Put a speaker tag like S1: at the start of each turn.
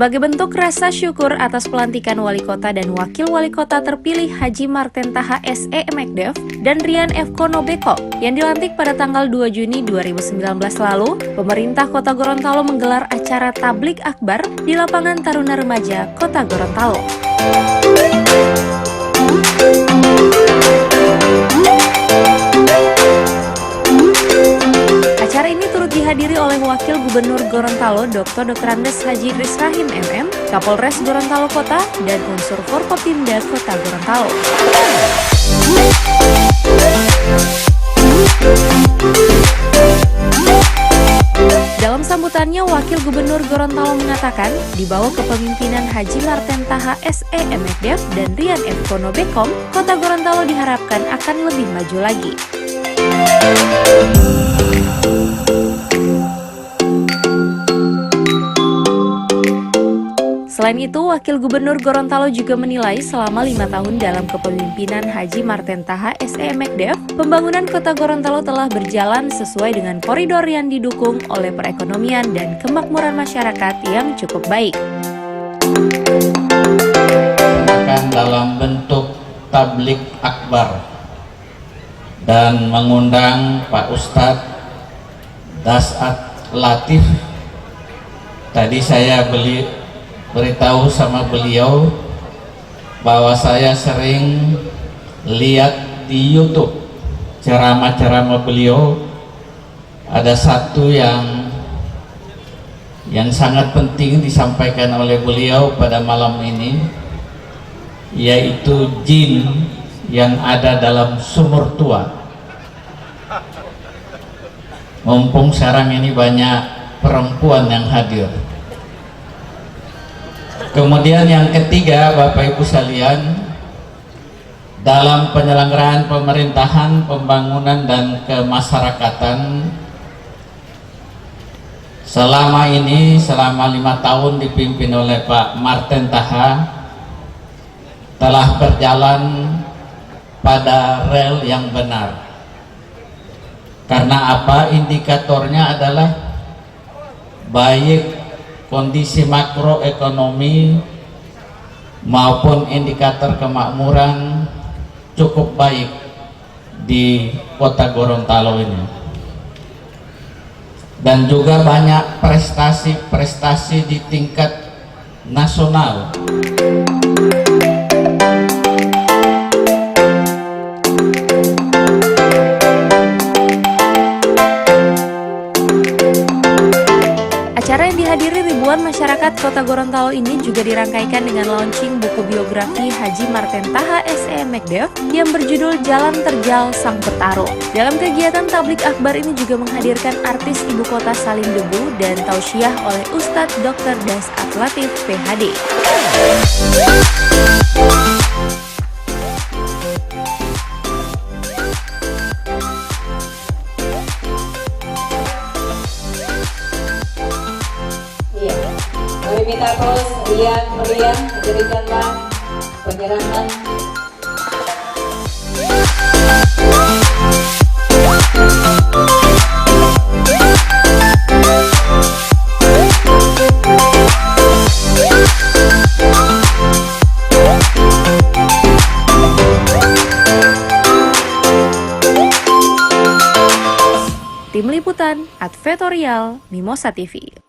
S1: Sebagai bentuk rasa syukur atas pelantikan wali kota dan wakil wali kota terpilih Haji Marten Taha SE McDev dan Rian F. Kono Beko yang dilantik pada tanggal 2 Juni 2019 lalu, pemerintah Kota Gorontalo menggelar acara tablik akbar di lapangan Taruna Remaja Kota Gorontalo. Acara ini turut dihadiri oleh Wakil Gubernur Gorontalo Dr. Andes Haji Idris Rahim MM, Kapolres Gorontalo Kota, dan unsur Forkopimda Kota Gorontalo. Dalam sambutannya, Wakil Gubernur Gorontalo mengatakan, di bawah kepemimpinan Haji Marten Taha SE McDev dan Rian F. Kono Beko, Kota Gorontalo diharapkan akan lebih maju lagi. Selain itu, Wakil Gubernur Gorontalo juga menilai selama 5 tahun dalam kepemimpinan Haji Marten Taha SE McDev, pembangunan Kota Gorontalo telah berjalan sesuai dengan koridor yang didukung oleh perekonomian dan kemakmuran masyarakat yang cukup baik.
S2: Akan dalam bentuk tablik akbar dan mengundang Pak Ustadz Dasat Latif. Tadi saya beritahu sama beliau bahwa saya sering lihat di YouTube ceramah-ceramah beliau. Ada satu yang sangat penting disampaikan oleh beliau pada malam ini, yaitu jin yang ada dalam sumur tua. Mumpung sekarang ini banyak perempuan yang hadir. Kemudian yang ketiga, Bapak Ibu sekalian, dalam penyelenggaraan pemerintahan, pembangunan dan kemasyarakatan selama 5 tahun dipimpin oleh Pak Marten Taha telah berjalan pada rel yang benar. Karena apa? Indikatornya adalah baik kondisi makroekonomi maupun indikator kemakmuran cukup baik di Kota Gorontalo ini, dan juga banyak prestasi-prestasi di tingkat nasional.
S1: Acara yang dihadiri ribuan masyarakat Kota Gorontalo ini juga dirangkaikan dengan launching buku biografi Haji Marten Taha SE McDev yang berjudul Jalan Terjal Sang Petarung. Dalam kegiatan tablik akbar ini juga menghadirkan artis ibu kota Salim Debu dan tausiah oleh Ustadz Dr. Dasat Latif PhD.
S3: Kami minta terus Rian meriah diberikanlah penyerahan.
S1: Tim Liputan, Advertorial, Mimosa TV.